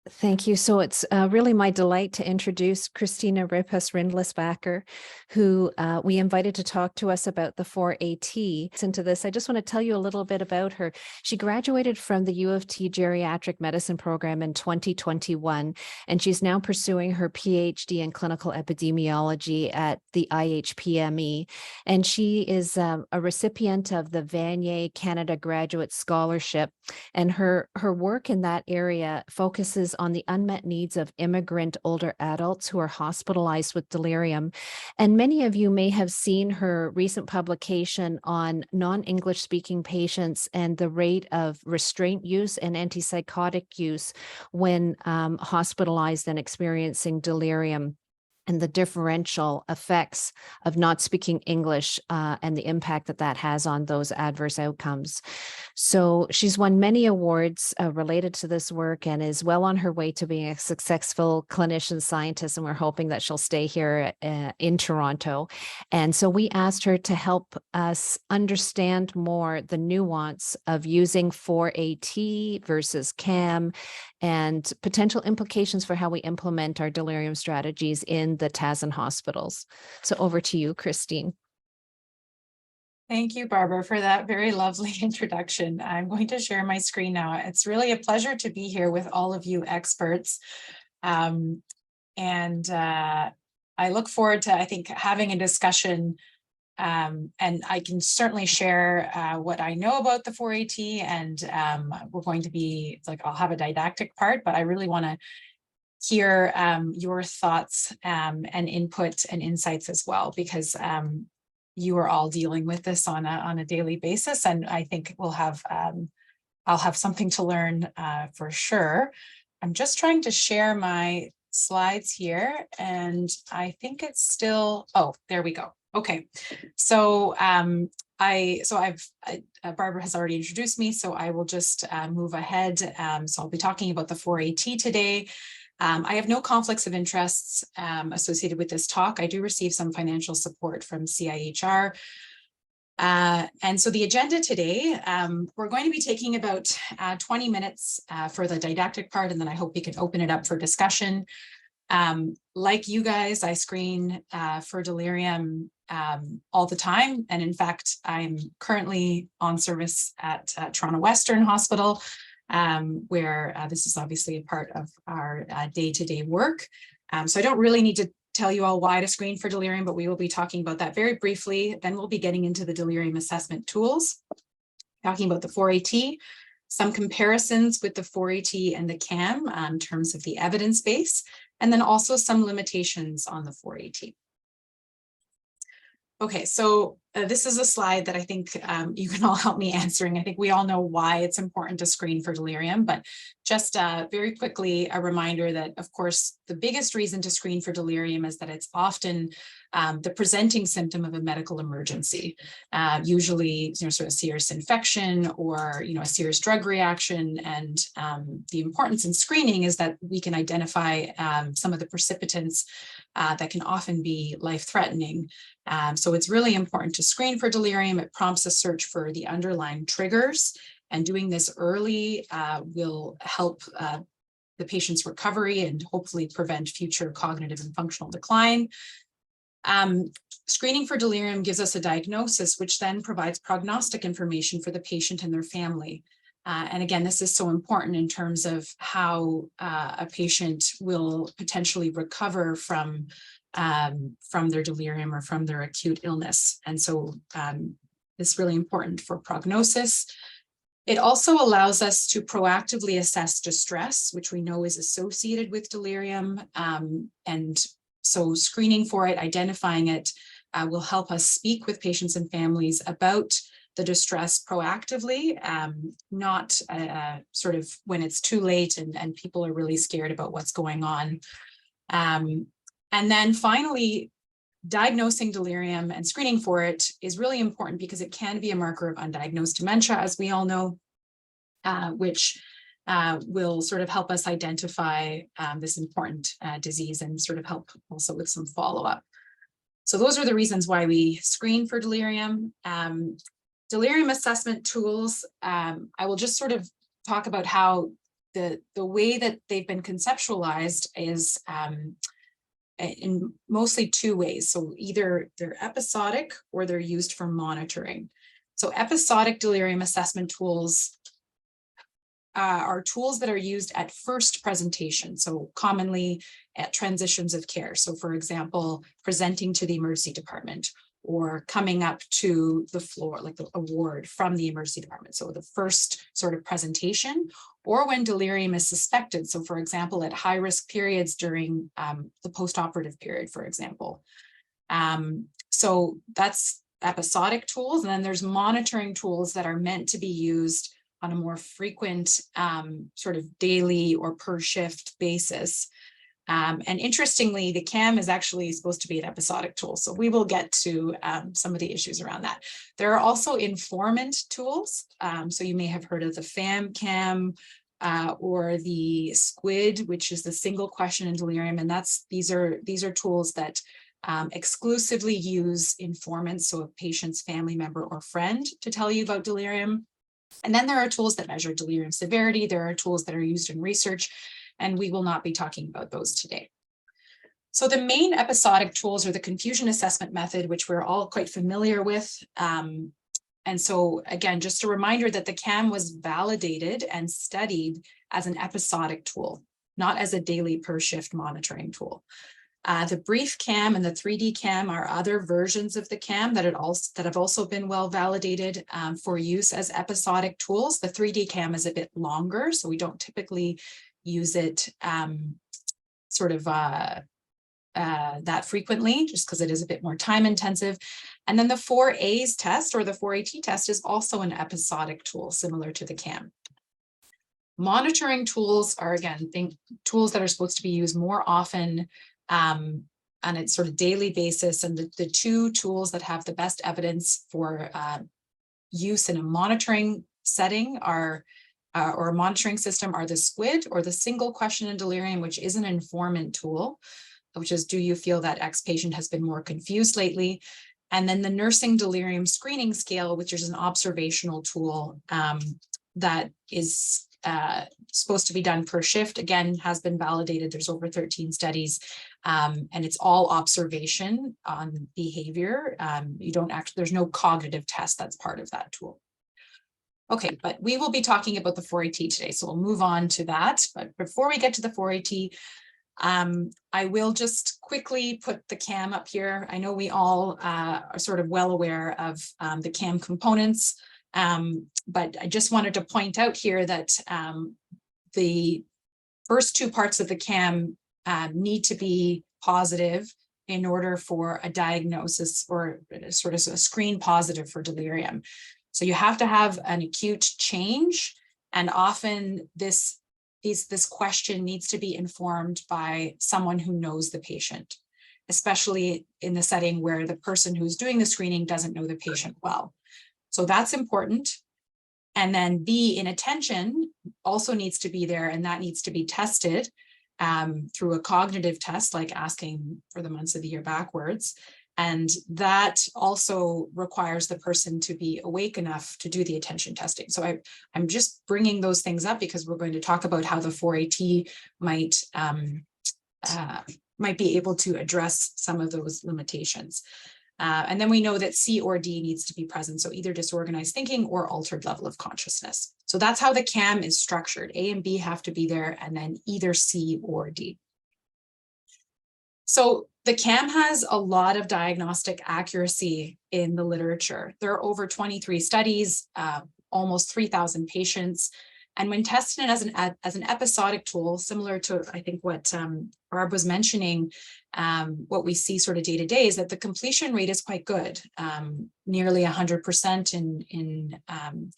Thank you. So it's really my delight to introduce Christina Reppas-Rindlisbacher, who we invited to talk to us about the 4AT. Into this, I just want to tell you a little bit about her. She graduated from the U of T Geriatric Medicine program in 2021, and she's now pursuing her PhD in clinical epidemiology at the IHPME. And she is a recipient of the Vanier Canada Graduate Scholarship, and her work in that area focuses on the unmet needs of immigrant older adults who are hospitalized with delirium. And many of you may have seen her recent publication on non-English speaking patients and the rate of restraint use and antipsychotic use when hospitalized and experiencing delirium, and the differential effects of not speaking English and the impact that that has on those adverse outcomes. So she's won many awards related to this work and is well on her way to being a successful clinician scientist, and we're hoping that she'll stay here in Toronto. And so we asked her to help us understand more the nuance of using 4AT versus CAM and potential implications for how we implement our delirium strategies in the TASN hospitals. So over to you, Christine. Thank you, Barbara, for that very lovely introduction. I'm going to share my screen now. It's really a pleasure to be here with all of you experts. I look forward to, I think, having a discussion, and I can certainly share what I know about the 4AT, and we're going to be, I'll have a didactic part, but I really want to hear your thoughts and input and insights as well, because you are all dealing with this on a daily basis, and I think we'll have I'll have something to learn for sure. I'm just trying to share my slides here, and I think it's still, oh, there we go. Okay, so Barbara has already introduced me, so I will just move ahead. So I'll be talking about the 4AT today. I have no conflicts of interests associated with this talk. I do receive some financial support from CIHR. And so the agenda today, we're going to be taking about 20 minutes for the didactic part, and then I hope we can open it up for discussion. Like you guys, I screen for delirium all the time. And in fact, I'm currently on service at Toronto Western Hospital, where this is obviously a part of our day-to-day work. So I don't really need to tell you all why to screen for delirium, but we will be talking about that very briefly. Then we'll be getting into the delirium assessment tools, talking about the 4AT, some comparisons with the 4AT and the CAM in terms of the evidence base, and then also some limitations on the 4AT. Okay, so this is a slide that I think you can all help me answering. I think we all know why it's important to screen for delirium, but just very quickly, a reminder that, of course, the biggest reason to screen for delirium is that it's often the presenting symptom of a medical emergency, usually sort of serious infection or a serious drug reaction. And the importance in screening is that we can identify some of the precipitants that can often be life-threatening. So it's really important to screen for delirium. It prompts a search for the underlying triggers, and doing this early will help the patient's recovery and hopefully prevent future cognitive and functional decline. Screening for delirium gives us a diagnosis, which then provides prognostic information for the patient and their family. And again, this is so important in terms of how a patient will potentially recover from their delirium or from their acute illness. And so it's really important for prognosis. It also allows us to proactively assess distress, which we know is associated with delirium. And so screening for it, identifying it, will help us speak with patients and families about the distress proactively, not sort of when it's too late and people are really scared about what's going on. And then finally, diagnosing delirium and screening for it is really important because it can be a marker of undiagnosed dementia, as we all know, which will sort of help us identify this important disease and sort of help also with some follow-up. So those are the reasons why we screen for delirium. Delirium assessment tools, I will just sort of talk about how the way that they've been conceptualized is in mostly two ways. So either they're episodic or they're used for monitoring. So episodic delirium assessment tools are tools that are used at first presentation. So commonly at transitions of care. So for example, presenting to the emergency department or coming up to the floor, like a ward from the emergency department. So the first sort of presentation, or when delirium is suspected. So for example, at high risk periods during the post-operative period, for example. So that's episodic tools. And then there's monitoring tools that are meant to be used on a more frequent sort of daily or per shift basis. And interestingly, the CAM is actually supposed to be an episodic tool. So we will get to some of the issues around that. There are also informant tools. So you may have heard of the FAM-CAM or the SQUID, which is the single question in delirium. And these are tools that exclusively use informants, so a patient's family member or friend, to tell you about delirium. And then there are tools that measure delirium severity. There are tools that are used in research, and we will not be talking about those today. So the main episodic tools are the confusion assessment method, which we're all quite familiar with. And so again, just a reminder that the CAM was validated and studied as an episodic tool, not as a daily per shift monitoring tool. The brief CAM and the 3D CAM are other versions of the CAM that have also been well validated for use as episodic tools. The 3D CAM is a bit longer, so we don't typically use it that frequently, just because it is a bit more time intensive. And then the 4A's test, or the 4AT test, is also an episodic tool similar to the CAM. Monitoring tools are, again, tools that are supposed to be used more often on a sort of daily basis. And the two tools that have the best evidence for use in a monitoring setting are, or a monitoring system, are the SQUID, or the single question in delirium, which is an informant tool, which is, do you feel that X patient has been more confused lately? And then the nursing delirium screening scale, which is an observational tool that is supposed to be done per shift, again, has been validated. There's over 13 studies, and it's all observation on behavior. There's no cognitive test that's part of that tool. Okay, but we will be talking about the 4AT today, so we'll move on to that. But before we get to the 4AT, I will just quickly put the CAM up here. I know we all are sort of well aware of the CAM components, but I just wanted to point out here that the first two parts of the CAM need to be positive in order for a diagnosis, or sort of a screen positive for delirium. So you have to have an acute change, and often this question needs to be informed by someone who knows the patient, especially in the setting where the person who's doing the screening doesn't know the patient well. So that's important. And then B, inattention also needs to be there, and that needs to be tested through a cognitive test, like asking for the months of the year backwards. And that also requires the person to be awake enough to do the attention testing. So I'm just bringing those things up because we're going to talk about how the 4AT might be able to address some of those limitations. And then we know that C or D needs to be present. So either disorganized thinking or altered level of consciousness. So that's how the CAM is structured. A and B have to be there, and then either C or D. So the CAM has a lot of diagnostic accuracy in the literature. There are over 23 studies, almost 3,000 patients. And when tested as an episodic tool, similar to, I think, what Barb was mentioning, what we see sort of day to day is that the completion rate is quite good, nearly 100% in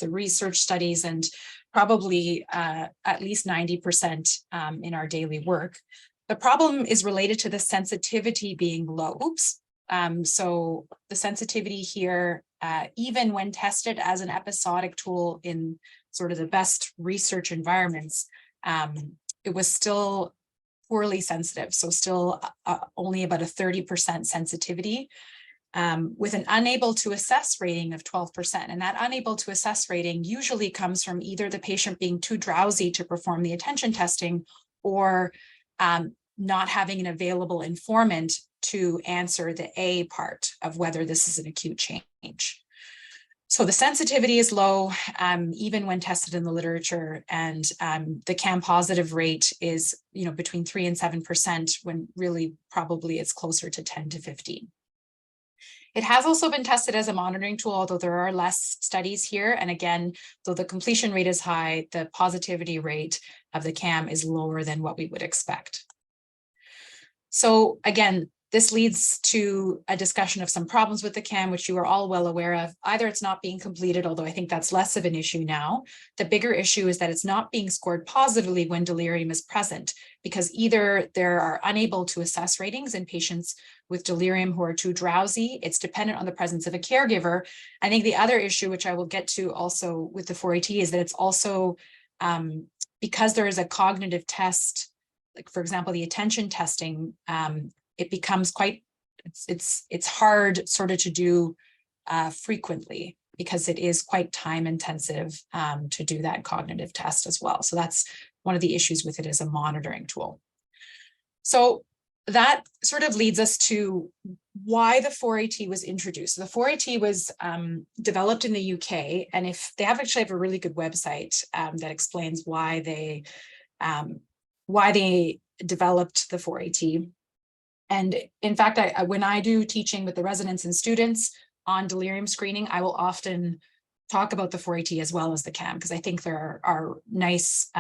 the research studies, and probably at least 90% in our daily work. The problem is related to the sensitivity being low. So the sensitivity here, even when tested as an episodic tool in sort of the best research environments, it was still poorly sensitive. So still only about a 30% sensitivity. with an unable to assess rating of 12%. And that unable to assess rating usually comes from either the patient being too drowsy to perform the attention testing, or not having an available informant to answer the A part of whether this is an acute change. So the sensitivity is low, even when tested in the literature, and the CAM positive rate is, between 3 and 7%, when really probably it's closer to 10 to 15. It has also been tested as a monitoring tool, although there are less studies here. And again, though the completion rate is high, the positivity rate of the CAM is lower than what we would expect. So again, this leads to a discussion of some problems with the CAM, which you are all well aware of. Either it's not being completed, although I think that's less of an issue now. The bigger issue is that it's not being scored positively when delirium is present, because either there are unable to assess ratings in patients with delirium who are too drowsy. It's dependent on the presence of a caregiver. I think the other issue, which I will get to also with the 4AT, is that it's also because there is a cognitive test, like for example, the attention testing, it becomes quite, it's hard sort of to do frequently, because it is quite time intensive to do that cognitive test as well. So that's one of the issues with it as a monitoring tool. So that sort of leads us to why the 4AT was introduced. So the 4AT was developed in the UK, and if they actually have a really good website that explains why they developed the 4AT. And in fact, when I do teaching with the residents and students on delirium screening, I will often talk about the 4AT as well as the CAM, because I think there are nice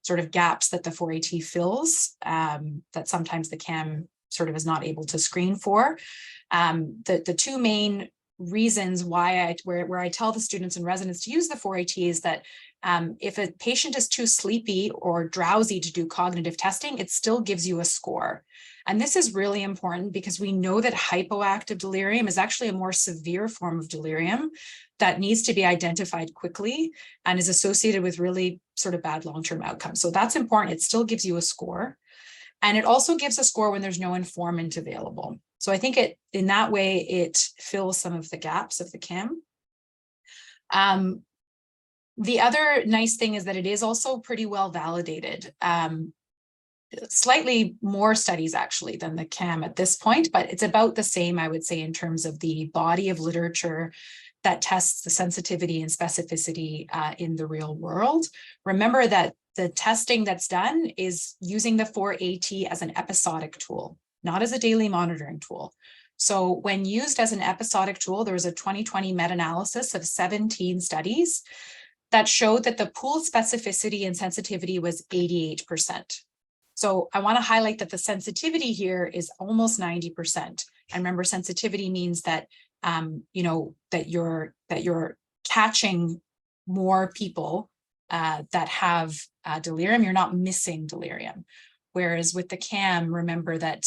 sort of gaps that the 4AT fills that sometimes the CAM sort of is not able to screen for. The two main reasons why where I tell the students and residents to use the 4AT is that if a patient is too sleepy or drowsy to do cognitive testing, it still gives you a score. And this is really important because we know that hypoactive delirium is actually a more severe form of delirium that needs to be identified quickly and is associated with really sort of bad long-term outcomes. So that's important. It still gives you a score. And it also gives a score when there's no informant available. So I think in that way, it fills some of the gaps of the CAM. The other nice thing is that it is also pretty well validated. Slightly more studies actually than the CAM at this point, but it's about the same, I would say, in terms of the body of literature that tests the sensitivity and specificity in the real world. Remember that the testing that's done is using the 4AT as an episodic tool, not as a daily monitoring tool. So when used as an episodic tool, there was a 2020 meta-analysis of 17 studies that showed that the pooled specificity and sensitivity was 88%. So I want to highlight that the sensitivity here is almost 90%. And remember, sensitivity means that that you're catching more people that have delirium. You're not missing delirium. Whereas with the CAM, remember that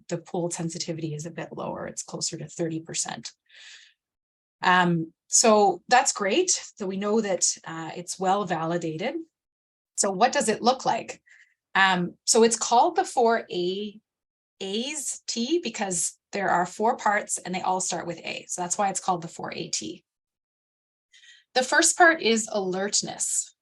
the pooled sensitivity is a bit lower. It's closer to 30%. So that's great. So we know that it's well validated. So what does it look like? So it's called the 4AT because there are 4 parts and they all start with A. So that's why it's called the 4AT. The first part is alertness.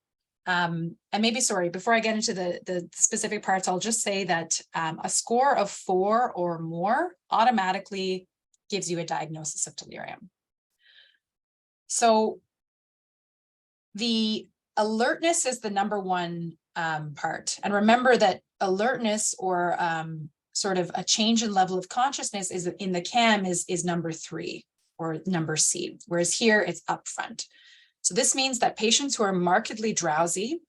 And maybe, sorry, before I get into the specific parts, I'll just say that a score of 4 or more automatically gives you a diagnosis of delirium. So the alertness is the number one part. And remember that alertness or sort of a change in level of consciousness is in the CAM is number 3 or number C, whereas here it's upfront. So this means that patients who are markedly drowsy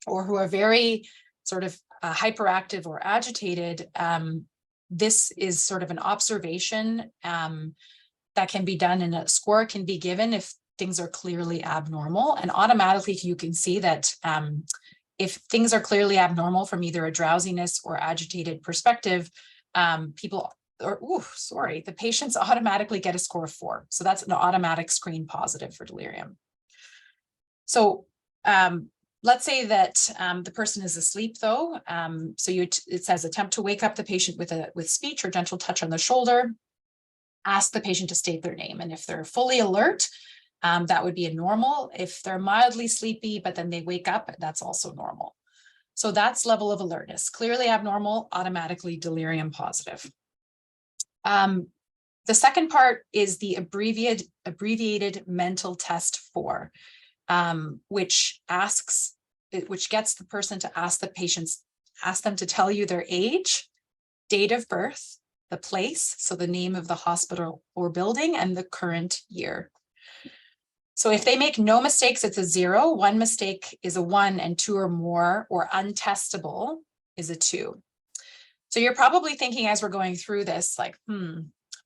or who are very sort of hyperactive or agitated, this is sort of an observation that can be done, and a score can be given if things are clearly abnormal. And automatically you can see that if things are clearly abnormal from either a drowsiness or agitated perspective, the patients automatically get a score of 4. So that's an automatic screen positive for delirium. So let's say that the person is asleep though. So it says attempt to wake up the patient with speech or gentle touch on the shoulder. ask the patient to state their name. And if they're fully alert, that would be a normal. If they're mildly sleepy, but then they wake up, that's also normal. So that's level of alertness. Clearly abnormal, automatically delirium positive. The second part is the abbreviated mental test 4, which gets the person to ask them to tell you their age, date of birth, the place, so the name of the hospital or building, and the current year. So if they make no mistakes, it's a 0. 1 mistake is a 1, and 2 or more, or untestable, is a 2. So you're probably thinking as we're going through this, like,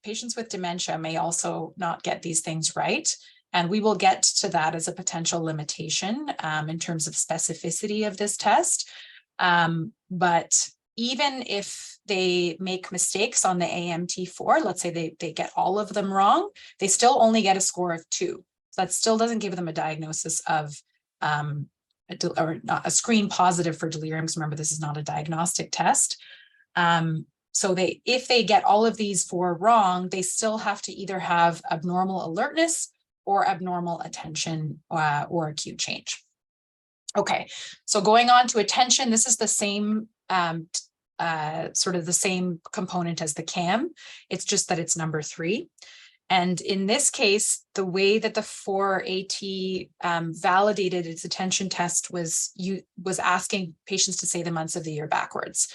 patients with dementia may also not get these things right. And we will get to that as a potential limitation in terms of specificity of this test. But even if they make mistakes on the AMT4, let's say they get all of them wrong, they still only get a score of 2. So that still doesn't give them a diagnosis of or not a screen positive for delirium. Remember, this is not a diagnostic test. So if they get all of these 4 wrong, they still have to either have abnormal alertness or abnormal attention or acute change. Okay, so going on to attention, this is the same sort of the same component as the CAM. It's just that it's number 3. And in this case, the way that the 4AT validated its attention test was asking patients to say the months of the year backwards.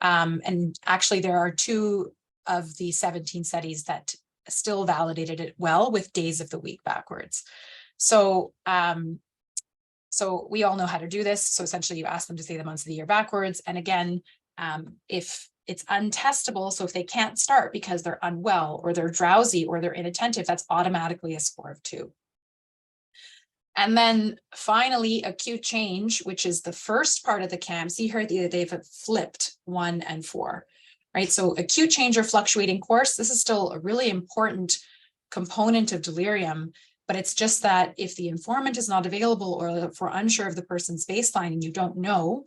And actually, there are 2 of the 17 studies that still validated it well with days of the week backwards. So, so we all know how to do this. So essentially, you ask them to say the months of the year backwards. And again, if it's untestable, so if they can't start because they're unwell or they're drowsy or they're inattentive, that's automatically a score of 2. And then finally, acute change, which is the first part of the CAM. See here, they've flipped 1 and 4, right? So acute change or fluctuating course, this is still a really important component of delirium, but it's just that if the informant is not available or if we're unsure of the person's baseline and you don't know,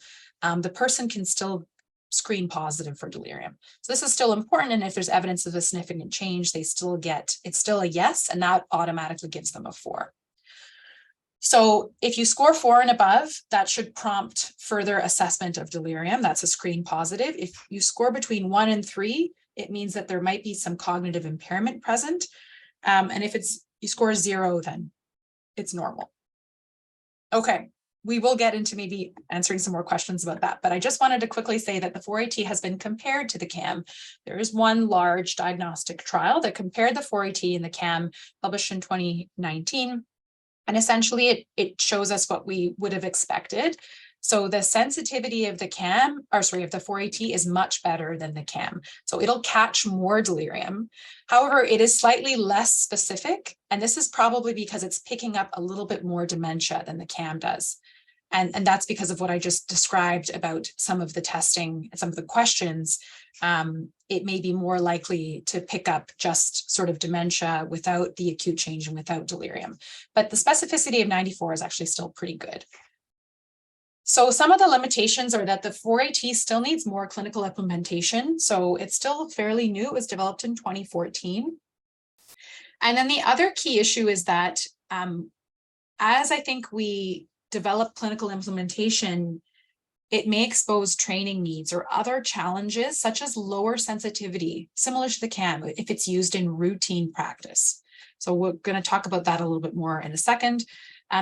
the person can still screen positive for delirium. So this is still important. And if there's evidence of a significant change, it's still a yes, and that automatically gives them a 4. So if you score 4 and above, that should prompt further assessment of delirium. That's a screen positive. If you score between 1 and 3, it means that there might be some cognitive impairment present. And if you score 0, then it's normal. Okay, we will get into maybe answering some more questions about that, but I just wanted to quickly say that the 4AT has been compared to the CAM. There is one large diagnostic trial that compared the 4AT and the CAM, published in 2019. And essentially, it shows us what we would have expected. So the sensitivity of the CAM, or sorry, of the 4AT is much better than the CAM. So it'll catch more delirium. However, it is slightly less specific. And this is probably because it's picking up a little bit more dementia than the CAM does. And that's because of what I just described about some of the testing and some of the questions. It may be more likely to pick up just sort of dementia without the acute change and without delirium. But the specificity of 94 is actually still pretty good. So some of the limitations are that the 4AT still needs more clinical implementation. So it's still fairly new. It was developed in 2014. And then the other key issue is that as I think we develop clinical implementation, it may expose training needs or other challenges such as lower sensitivity, similar to the CAM, if it's used in routine practice. So we're going to talk about that a little bit more in a second.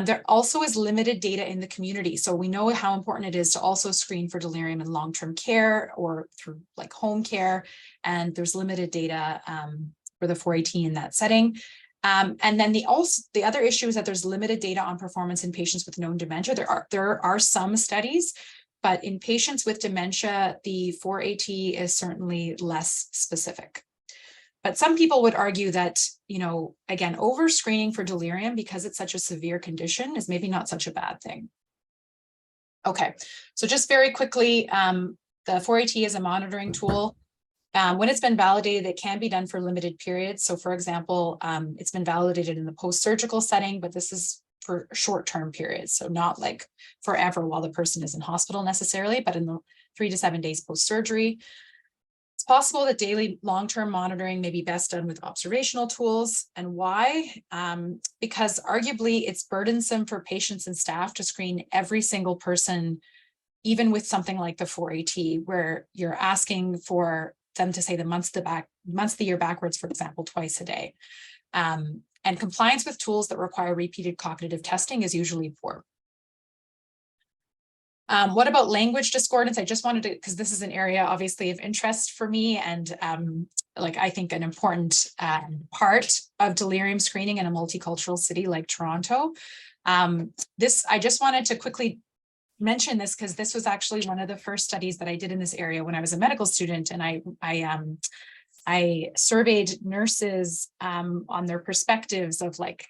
There also is limited data in the community. So we know how important it is to also screen for delirium in long-term care or through like home care. And there's limited data for the 4AT in that setting. And then the other issue is that there's limited data on performance in patients with known dementia. There are some studies, but in patients with dementia, the 4AT is certainly less specific. But some people would argue that, you know, again, over screening for delirium because it's such a severe condition is maybe not such a bad thing. Okay, so just very quickly, the 4AT is a monitoring tool. When it's been validated, it can be done for limited periods. So for example, it's been validated in the post-surgical setting, but this is for short-term periods. So not like forever while the person is in hospital necessarily, but in the 3 to 7 days post-surgery. It's possible that daily long-term monitoring may be best done with observational tools. And why? Because arguably it's burdensome for patients and staff to screen every single person, even with something like the 4AT, where you're asking for them to say the months of the year backwards, for example, twice a day. And compliance with tools that require repeated cognitive testing is usually poor. What about language discordance? I just wanted to, because this is an area obviously of interest for me, and like I think an important part of delirium screening in a multicultural city like Toronto. I just wanted to quickly mention this because this was actually one of the first studies that I did in this area when I was a medical student, and I surveyed nurses on their perspectives of like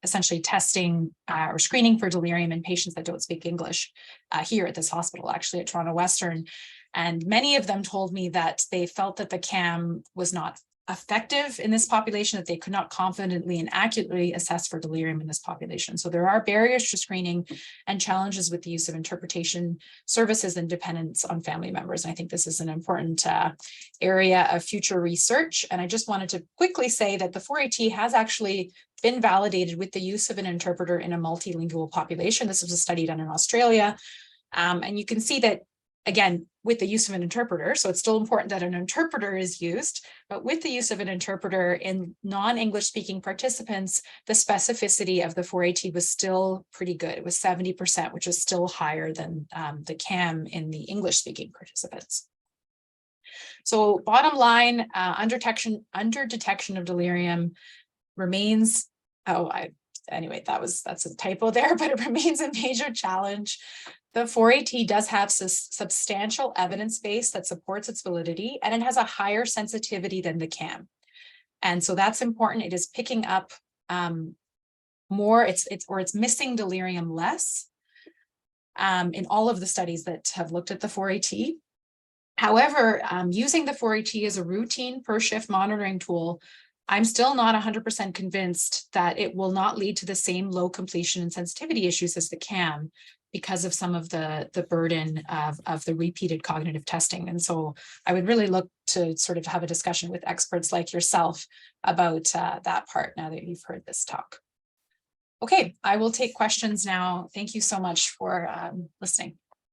essentially testing or screening for delirium in patients that don't speak English here at this hospital, actually at Toronto Western. And many of them told me that they felt that the CAM was not effective in this population, that they could not confidently and accurately assess for delirium in this population. So there are barriers to screening and challenges with the use of interpretation services and dependence on family members. And I think this is an important area of future research. And I just wanted to quickly say that the 4AT has actually been validated with the use of an interpreter in a multilingual population. This was a study done in Australia. And you can see that, again, with the use of an interpreter, so it's still important that an interpreter is used, but with the use of an interpreter in non-English speaking participants, the specificity of the 4AT was still pretty good. It was 70%, which is still higher than the CAM in the English speaking participants. So bottom line, under detection of delirium remains, anyway, that's a typo there, but it remains a major challenge. The 4AT does have substantial evidence base that supports its validity, and it has a higher sensitivity than the CAM. And so that's important. It is picking up more, it's missing delirium less in all of the studies that have looked at the 4AT. However, using the 4AT as a routine per shift monitoring tool, I'm still not 100% convinced that it will not lead to the same low completion and sensitivity issues as the CAM because of some of the burden of the repeated cognitive testing. And so I would really look to sort of have a discussion with experts like yourself about that part now that you've heard this talk. Okay, I will take questions now. Thank you so much for listening.